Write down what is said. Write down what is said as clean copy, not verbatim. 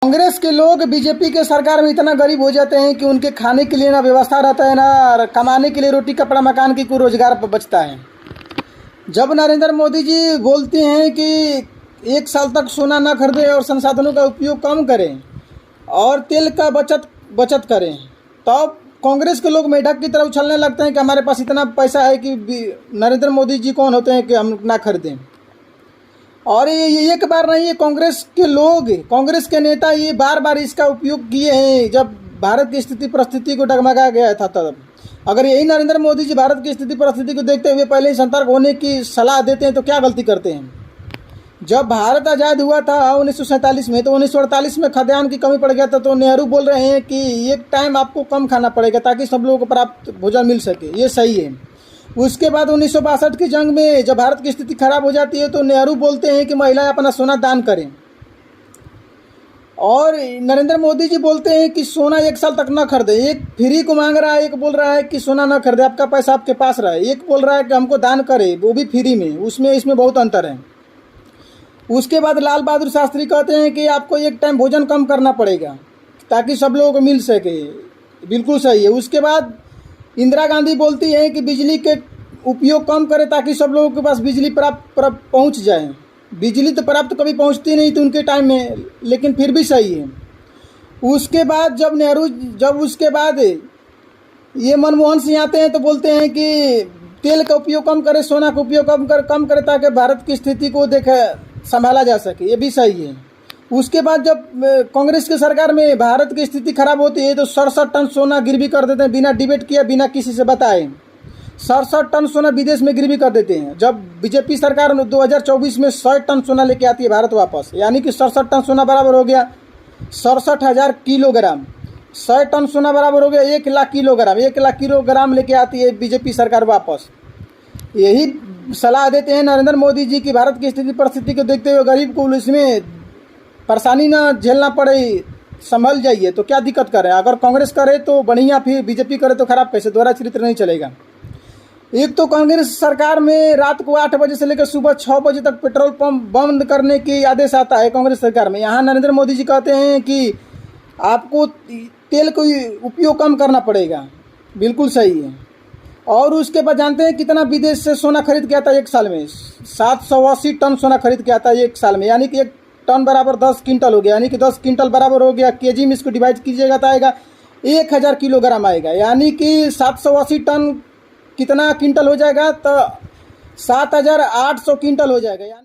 कांग्रेस के लोग बीजेपी के सरकार में इतना गरीब हो जाते हैं कि उनके खाने के लिए ना व्यवस्था रहता है, ना कमाने के लिए रोटी कपड़ा मकान की कोई रोजगार बचता है। जब नरेंद्र मोदी जी बोलते हैं कि 1 साल तक सोना न खरीदें और संसाधनों का उपयोग कम करें और तेल का बचत करें, तब कांग्रेस के लोग मेढक की तरह उछलने लगते हैं कि हमारे पास इतना पैसा है कि नरेंद्र मोदी जी कौन होते हैं कि हम ना खरीदें। और ये एक बार नहीं है, कांग्रेस के लोग, कांग्रेस के नेता ये बार बार इसका उपयोग किए हैं। जब भारत की स्थिति परिस्थिति को डगमगा गया था तब अगर यही नरेंद्र मोदी जी भारत की स्थिति परिस्थिति को देखते हुए पहले ही सतर्क होने की सलाह देते हैं तो क्या गलती करते हैं। जब भारत आज़ाद हुआ था 1947 में, तो 1948 में खाद्यान्न की कमी पड़ गया था, तो नेहरू बोल रहे हैं कि एक टाइम आपको कम खाना पड़ेगा ताकि सब लोगों को प्राप्त भोजन मिल सके। ये सही है। उसके बाद 1962 की जंग में जब भारत की स्थिति खराब हो जाती है तो नेहरू बोलते हैं कि महिलाएं अपना सोना दान करें, और नरेंद्र मोदी जी बोलते हैं कि सोना 1 साल तक ना खरीदे। एक फ्री को मांग रहा है, एक बोल रहा है कि सोना ना खरीदे, आपका पैसा आपके पास रहे। एक बोल रहा है कि हमको दान करे, वो भी फ्री में। इसमें बहुत अंतर है। उसके बाद लाल बहादुर शास्त्री कहते हैं कि आपको एक टाइम भोजन कम करना पड़ेगा ताकि सब लोगों को मिल सके। बिल्कुल सही है। उसके बाद इंदिरा गांधी बोलती है कि बिजली के उपयोग कम करें ताकि सब लोगों के पास बिजली प्राप्त पहुंच जाए। बिजली तो प्राप्त कभी पहुंचती नहीं थी उनके टाइम में, लेकिन फिर भी सही है। उसके बाद जब उसके बाद ये मनमोहन सिंह आते हैं तो बोलते हैं कि तेल का उपयोग कम करें, सोना का उपयोग कम करें ताकि भारत की स्थिति को संभाला जा सके। ये भी सही है। उसके बाद जब कांग्रेस की सरकार में भारत की स्थिति खराब होती है तो 67 टन सोना गिरवी कर देते हैं, बिना डिबेट किए, बिना किसी से बताए। 67 टन सोना विदेश में गिरवी कर देते हैं। जब बीजेपी सरकार 2024 में 100 टन सोना लेके आती है भारत वापस, यानी कि 67 टन सोना बराबर हो गया 67,000 किलोग्राम। 100 टन सोना बराबर हो गया 1 लाख किलोग्राम। 1 लाख किलोग्राम लेके आती है बीजेपी सरकार वापस। यही सलाह देते हैं नरेंद्र मोदी जी की भारत की स्थिति परिस्थिति को देखते हुए गरीब को इसमें परेशानी ना झेलना पड़े, संभल जाइए। तो क्या दिक्कत करें? अगर कांग्रेस करे तो बढ़िया, फिर बीजेपी करे तो खराब। कैसे? दोहरा चरित्र नहीं चलेगा। एक तो कांग्रेस सरकार में रात को 8 बजे से लेकर सुबह 6 बजे तक पेट्रोल पंप बंद करने की आदेश आता है कांग्रेस सरकार में। यहाँ नरेंद्र मोदी जी कहते हैं कि आपको तेल को उपयोग कम करना पड़ेगा। बिल्कुल सही है। और उसके बाद जानते हैं कितना विदेश से सोना खरीद के आता है 1 साल में? 780 टन सोना खरीद के आता है 1 साल में, यानी कि 1 टन बराबर 10 क्विंटल हो गया। यानी कि 10 क्विंटल बराबर हो गया, केजी में इसको डिवाइड कीजिएगा तो आएगा 1000 किलोग्राम आएगा। यानी कि 780 टन कितना क्विंटल हो जाएगा? तो 7800 क्विंटल हो जाएगा।